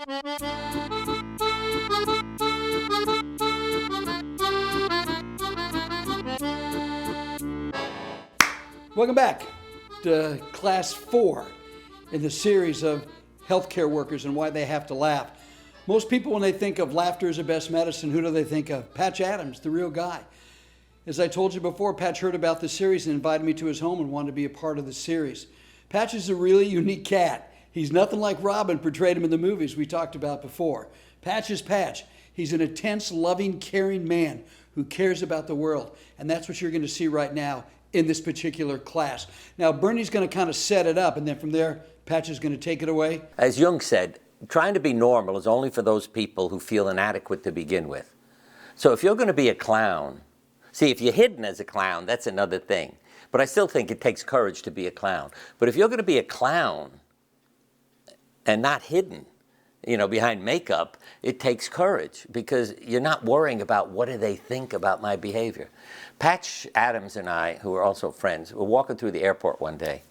Welcome back to Class 4 in the series of healthcare workers and why they have to laugh. Most people, when they think of laughter as the best medicine, who do they think of? Patch Adams, the real guy. As I told you before, Patch heard about this series and invited me to his home and wanted to be a part of the series. Patch is a really unique cat. He's nothing like Robin portrayed him in the movies we talked about before. Patch is Patch. He's an intense, loving, caring man who cares about the world. And that's what you're going to see right now in this particular class. Now, Bernie's going to kind of set it up, and then from there, Patch is going to take it away. As Jung said, trying to be normal is only for those people who feel inadequate to begin with. So if you're going to be a clown, see, if you're hidden as a clown, that's another thing. But I still think it takes courage to be a clown. But if you're going to be a clown and not hidden, behind makeup, it takes courage because you're not worrying about what do they think about my behavior. Patch Adams and I, who are also friends, were walking through the airport one day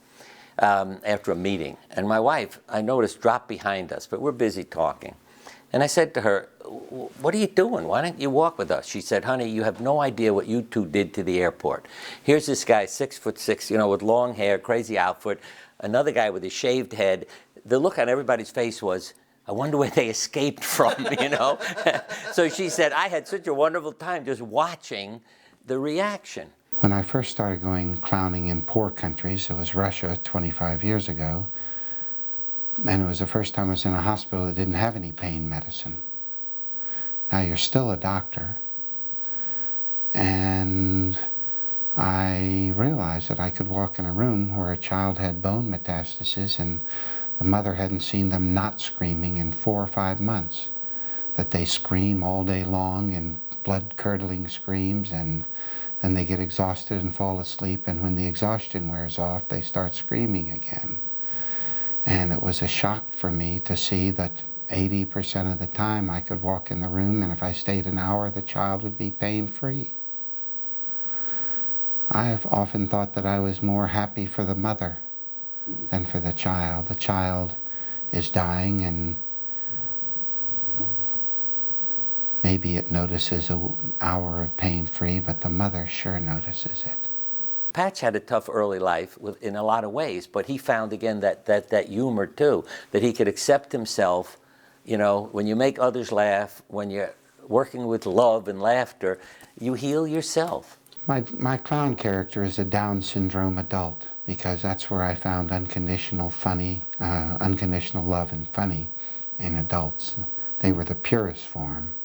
after a meeting. And my wife, I noticed, dropped behind us, but we're busy talking. And I said to her, "What are you doing? Why don't you walk with us?" She said, "Honey, you have no idea what you two did to the airport. Here's this guy, 6'6", with long hair, crazy outfit, another guy with a shaved head. The look on everybody's face was, I wonder where they escaped from, So she said, I had such a wonderful time just watching the reaction. When I first started going clowning in poor countries, it was Russia 25 years ago, and it was the first time I was in a hospital that didn't have any pain medicine. Now you're still a doctor, and I realized that I could walk in a room where a child had bone metastasis and the mother hadn't seen them not screaming in 4 or 5 months, that they scream all day long in blood-curdling screams, and then they get exhausted and fall asleep, and when the exhaustion wears off, they start screaming again. And it was a shock for me to see that 80% of the time I could walk in the room, and if I stayed an hour, the child would be pain-free. I have often thought that I was more happy for the mother than for the child. The child is dying, and maybe it notices an hour of pain-free, but the mother sure notices it. Patch had a tough early life in a lot of ways, but he found again that humor too, that he could accept himself. When you make others laugh, when you're working with love and laughter, you heal yourself. My clown character is a Down syndrome adult, because that's where I found unconditional love and funny in adults. They were the purest form.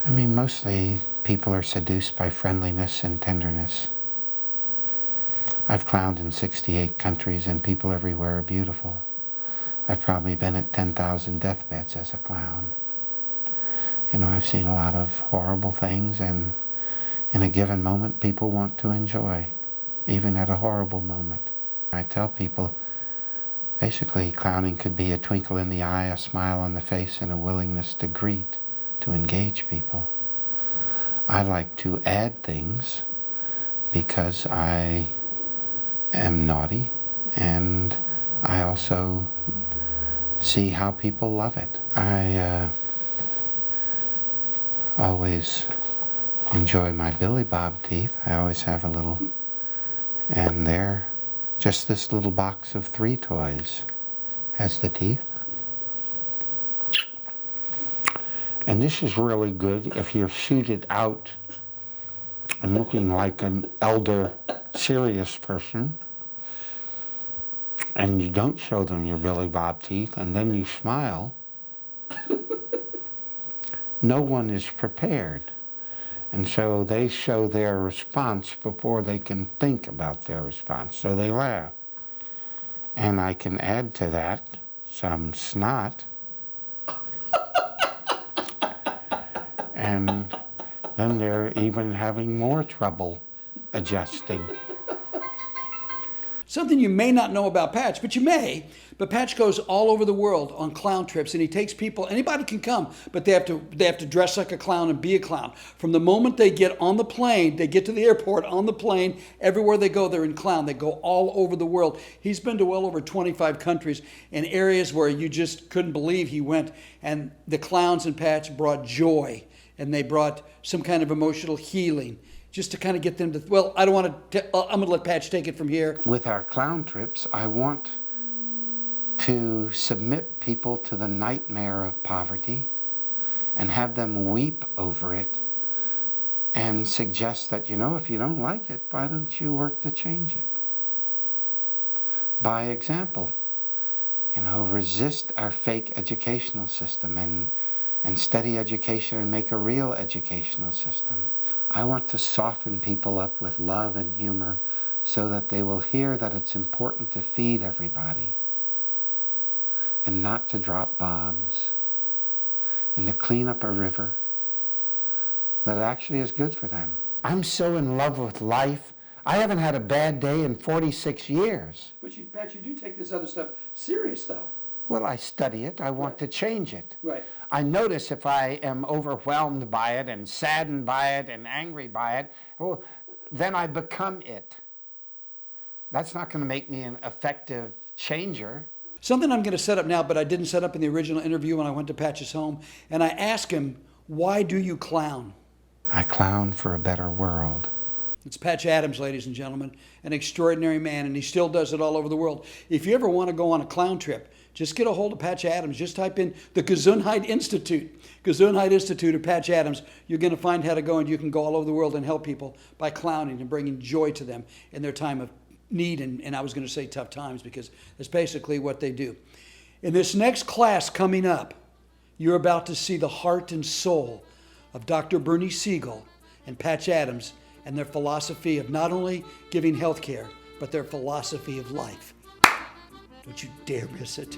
I mean, mostly people are seduced by friendliness and tenderness. I've clowned in 68 countries, and people everywhere are beautiful. I've probably been at 10,000 deathbeds as a clown. I've seen a lot of horrible things, and in a given moment, people want to enjoy, even at a horrible moment. I tell people, basically, clowning could be a twinkle in the eye, a smile on the face, and a willingness to greet, to engage people. I like to add things because I am naughty, and I also see how people love it. I always enjoy my Billy Bob teeth. I always have a little, and there, just this little box of 3 toys has the teeth. And this is really good if you're suited out and looking like an elder, serious person, and you don't show them your Billy Bob teeth, and then you smile. No one is prepared. And so they show their response before they can think about their response. So they laugh. And I can add to that some snot. And then they're even having more trouble adjusting. Something you may not know about Patch, but you may, But Patch goes all over the world on clown trips, and he takes people. Anybody can come, but they have to dress like a clown and be a clown. From the moment they get on the plane, they get to the airport on the plane. Everywhere they go, they're in clown. They go all over the world. He's been to well over 25 countries in areas where you just couldn't believe he went. And the clowns and Patch brought joy, and they brought some kind of emotional healing, just to kind of get them to. Well, I don't want to. I'm going to let Patch take it from here. With our clown trips, I want to submit people to the nightmare of poverty and have them weep over it and suggest that, if you don't like it, why don't you work to change it? By example, resist our fake educational system and study education and make a real educational system. I want to soften people up with love and humor so that they will hear that it's important to feed everybody and not to drop bombs, and to clean up a river that actually is good for them. I'm so in love with life. I haven't had a bad day in 46 years. But Patch, you do take this other stuff serious, though. Well, I study it. I want to change it. Right. I notice if I am overwhelmed by it and saddened by it and angry by it, well, then I become it. That's not going to make me an effective changer. Something I'm going to set up now, but I didn't set up in the original interview when I went to Patch's home. And I asked him, why do you clown? I clown for a better world. It's Patch Adams, ladies and gentlemen, an extraordinary man, and he still does it all over the world. If you ever want to go on a clown trip, just get a hold of Patch Adams. Just type in the Gesundheit Institute of Patch Adams. You're going to find how to go, and you can go all over the world and help people by clowning and bringing joy to them in their time of need, and I was going to say tough times, because that's basically what they do. In this next class coming up, you're about to see the heart and soul of Dr. Bernie Siegel and Patch Adams and their philosophy of not only giving health care, but their philosophy of life. Don't you dare miss it.